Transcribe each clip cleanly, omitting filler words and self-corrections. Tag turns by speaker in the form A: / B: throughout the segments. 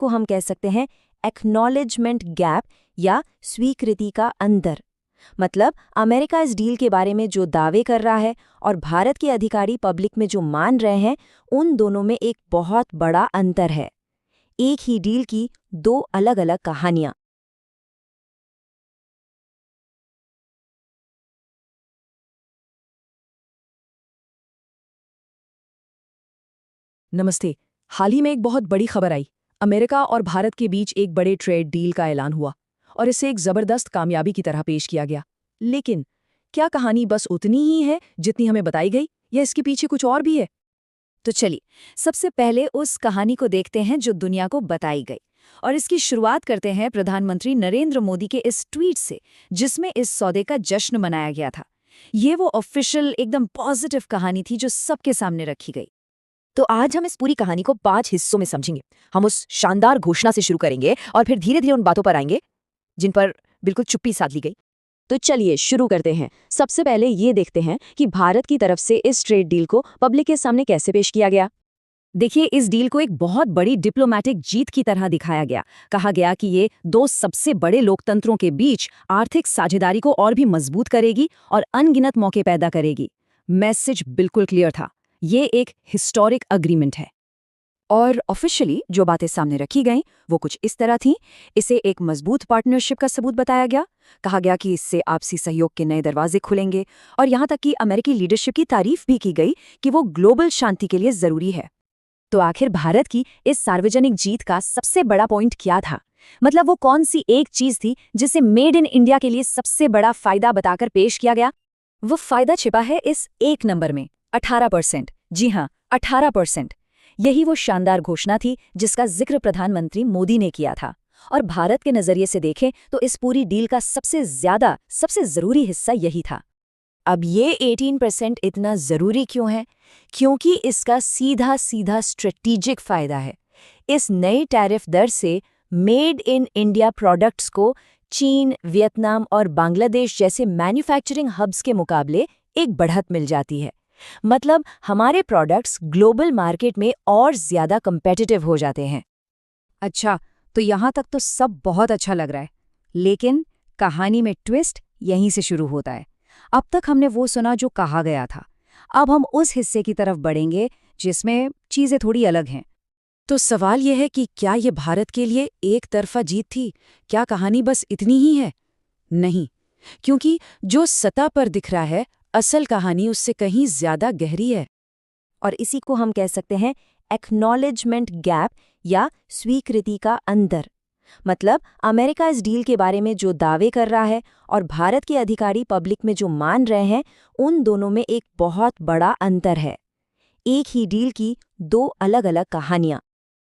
A: को हम कह सकते हैं एक्नॉलेजमेंट गैप या स्वीकृति का अंतर। मतलब अमेरिका इस डील के बारे में जो दावे कर रहा है और भारत के अधिकारी पब्लिक में जो मान रहे हैं, उन दोनों में एक बहुत बड़ा अंतर है। एक ही डील की दो अलग-अलग कहानियां।
B: नमस्ते। हाल ही में एक बहुत बड़ी खबर आई। अमेरिका और भारत के बीच एक बड़े ट्रेड डील का ऐलान हुआ और इसे एक जबरदस्त कामयाबी की तरह पेश किया गया। लेकिन क्या कहानी बस उतनी ही है जितनी हमें बताई गई, या इसके पीछे कुछ और भी है?
A: तो चलिए, सबसे पहले उस कहानी को देखते हैं जो दुनिया को बताई गई, और इसकी शुरुआत करते हैं प्रधानमंत्री नरेंद्र मोदी के इस ट्वीट से, जिसमें इस सौदे का जश्न मनाया गया था। ये वो ऑफिशियल एकदम पॉजिटिव कहानी थी जो सबके सामने रखी गई।
B: तो आज हम इस पूरी कहानी को 5 हिस्सों में समझेंगे। हम उस शानदार घोषणा से शुरू करेंगे और फिर धीरे धीरे उन बातों पर आएंगे जिन पर बिल्कुल चुप्पी साध ली गई। तो चलिए शुरू करते हैं। सबसे पहले ये देखते हैं कि भारत की तरफ से इस ट्रेड डील को पब्लिक के सामने कैसे पेश किया गया। देखिए, इस डील को एक बहुत बड़ी डिप्लोमैटिक जीत की तरह दिखाया गया। कहा गया कि ये दो सबसे बड़े लोकतंत्रों के बीच आर्थिक साझेदारी को और भी मजबूत करेगी और अनगिनत मौके पैदा करेगी। मैसेज बिल्कुल क्लियर था, ये एक हिस्टोरिक अग्रीमेंट है। और ऑफिशियली जो बातें सामने रखी गईं वो कुछ इस तरह थीं। इसे एक मजबूत पार्टनरशिप का सबूत बताया गया। कहा गया कि इससे आपसी सहयोग के नए दरवाजे खुलेंगे, और यहाँ तक कि अमेरिकी लीडरशिप की तारीफ भी की गई कि वो ग्लोबल शांति के लिए जरूरी है। तो आखिर भारत की इस सार्वजनिक जीत का सबसे बड़ा पॉइंट क्या था? मतलब वो कौन सी एक चीज थी जिसे मेड इन इंडिया के लिए सबसे बड़ा फायदा बताकर पेश किया गया? वो फायदा छिपा है इस एक नंबर में, 18%। जी हाँ, 18%। यही वो शानदार घोषणा थी जिसका जिक्र प्रधानमंत्री मोदी ने किया था। और भारत के नजरिए से देखें तो इस पूरी डील का सबसे जरूरी हिस्सा यही था। अब ये 18% इतना जरूरी क्यों है? क्योंकि इसका सीधा सीधा स्ट्रेटेजिक फायदा है। इस नई टैरिफ दर से मेड इन इंडिया प्रोडक्ट्स को चीन, वियतनाम और बांग्लादेश जैसे मैन्युफैक्चरिंग हब्स के मुकाबले एक बढ़त मिल जाती है। मतलब हमारे प्रोडक्ट्स ग्लोबल मार्केट में और ज्यादा कंपेटिटिव हो जाते हैं। अच्छा, तो यहाँ तक तो सब बहुत अच्छा लग रहा है, लेकिन कहानी में ट्विस्ट यहीं से शुरू होता है। अब तक हमने वो सुना जो कहा गया था। अब हम उस हिस्से की तरफ बढ़ेंगे जिसमें चीजें थोड़ी अलग हैं। तो सवाल यह है कि क्या ये भारत के लिए एक तरफा जीत थी? क्या कहानी बस इतनी ही है? नहीं, क्योंकि जो सतह पर दिख रहा है, असल कहानी उससे कहीं ज्यादा गहरी है। और इसी को हम कह सकते हैं एक्नॉलेजमेंट गैप या स्वीकृति का अंतर। मतलब अमेरिका इस डील के बारे में जो दावे कर रहा है और भारत के अधिकारी पब्लिक में जो मान रहे हैं, उन दोनों में एक बहुत बड़ा अंतर है। एक ही डील की दो अलग-अलग कहानियां।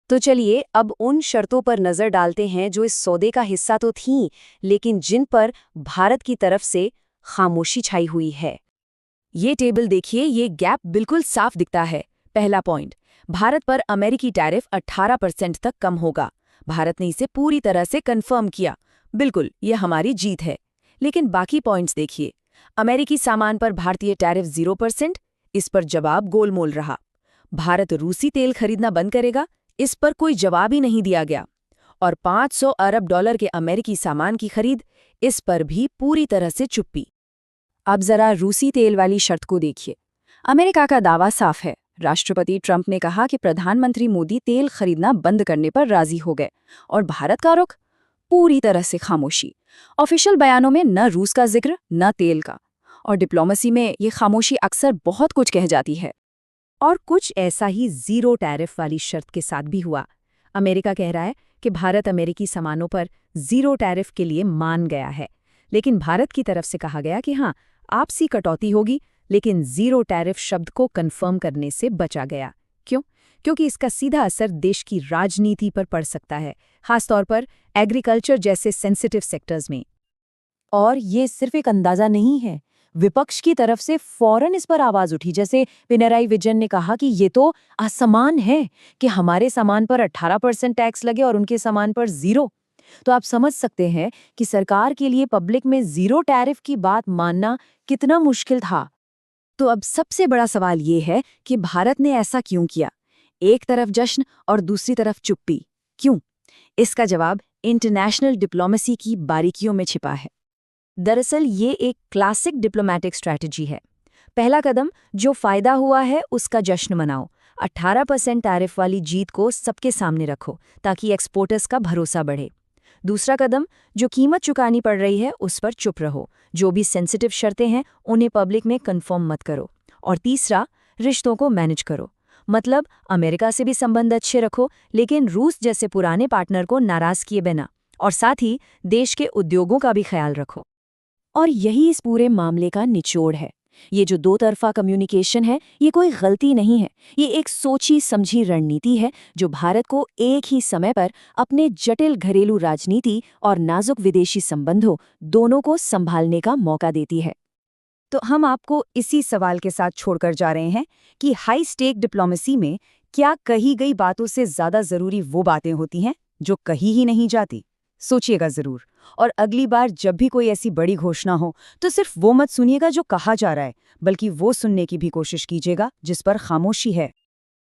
B: तो चलिए अब उन शर्तों पर नजर डालते हैं जो इस सौदे का हिस्सा तो थीं, लेकिन जिन पर भारत की तरफ से खामोशी छाई हुई है। ये टेबल देखिए, ये गैप बिल्कुल साफ दिखता है। पहला पॉइंट, भारत पर अमेरिकी टैरिफ 18% तक कम होगा। भारत ने इसे पूरी तरह से कंफर्म किया। बिल्कुल, ये हमारी जीत है। लेकिन बाकी पॉइंट्स देखिए। अमेरिकी सामान पर भारतीय टैरिफ 0%, इस पर जवाब गोलमोल रहा। भारत रूसी तेल खरीदना बंद करेगा, इस पर कोई जवाब ही नहीं दिया गया। और $500 अरब के अमेरिकी सामान की खरीद, इस पर भी पूरी तरह से चुप्पी। अब जरा रूसी तेल वाली शर्त को देखिए। अमेरिका का दावा साफ है। राष्ट्रपति ट्रंप ने कहा कि प्रधानमंत्री मोदी तेल खरीदना बंद करने पर राजी हो गए, और भारत का रुख पूरी तरह से खामोशी। ऑफिशियल बयानों में न रूस का जिक्र न तेल का, और डिप्लोमेसी में ये खामोशी अक्सर बहुत कुछ कह जाती है। और कुछ ऐसा ही जीरो टैरिफ वाली शर्त के साथ भी हुआ। अमेरिका कह रहा है कि भारत अमेरिकी सामानों पर जीरो टैरिफ के लिए मान गया है, लेकिन भारत की तरफ से कहा गया कि हाँ, आपसी कटौती होगी, लेकिन जीरो टैरिफ शब्द को कंफर्म करने से बचा गया। क्यों? क्योंकि इसका सीधा असर देश की राजनीति पर पड़ सकता है, खासतौर पर एग्रीकल्चर जैसे सेंसिटिव सेक्टर्स में। और ये सिर्फ एक अंदाजा नहीं है। विपक्ष की तरफ से फौरन इस पर आवाज उठी, जैसे पिनराई विजयन ने कहा कि ये तो असमान है कि हमारे सामान पर 18% टैक्स लगे और उनके सामान पर 0। तो आप समझ सकते हैं कि सरकार के लिए पब्लिक में जीरो टैरिफ की बात मानना कितना मुश्किल था। तो अब सबसे बड़ा सवाल ये है कि भारत ने ऐसा क्यों किया? एक तरफ जश्न और दूसरी तरफ चुप्पी, क्यों?
A: इसका जवाब इंटरनेशनल डिप्लोमेसी की बारीकियों में छिपा है। दरअसल ये एक क्लासिक डिप्लोमैटिक स्ट्रैटेजी है। पहला कदम, जो फायदा हुआ है उसका जश्न मनाओ। 18% टैरिफ वाली जीत को सबके सामने रखो ताकि एक्सपोर्टर्स का भरोसा बढ़े। दूसरा कदम, जो कीमत चुकानी पड़ रही है उस पर चुप रहो। जो भी सेंसिटिव शर्तें हैं उन्हें पब्लिक में कंफर्म मत करो। और तीसरा, रिश्तों को मैनेज करो। मतलब अमेरिका से भी संबंध अच्छे रखो, लेकिन रूस जैसे पुराने पार्टनर को नाराज किए बिना। और साथ ही देश के उद्योगों का भी ख्याल रखो। और यही इस पूरे मामले का निचोड़ है। ये जो दो तरफा कम्युनिकेशन है, ये कोई गलती नहीं है। ये एक सोची समझी रणनीति है जो भारत को एक ही समय पर अपने जटिल घरेलू राजनीति और नाजुक विदेशी संबंधों दोनों को संभालने का मौका देती है। तो हम आपको इसी सवाल के साथ छोड़कर जा रहे हैं कि हाई स्टेक डिप्लोमेसी में क्या कही गई बातों से ज्यादा जरूरी वो बातें होती हैं जो कही ही नहीं जाती। सोचिएगा जरूर। और अगली बार जब भी कोई ऐसी बड़ी घोषणा हो तो सिर्फ वो मत सुनिएगा जो कहा जा रहा है, बल्कि वो सुनने की भी कोशिश कीजिएगा जिस पर खामोशी है।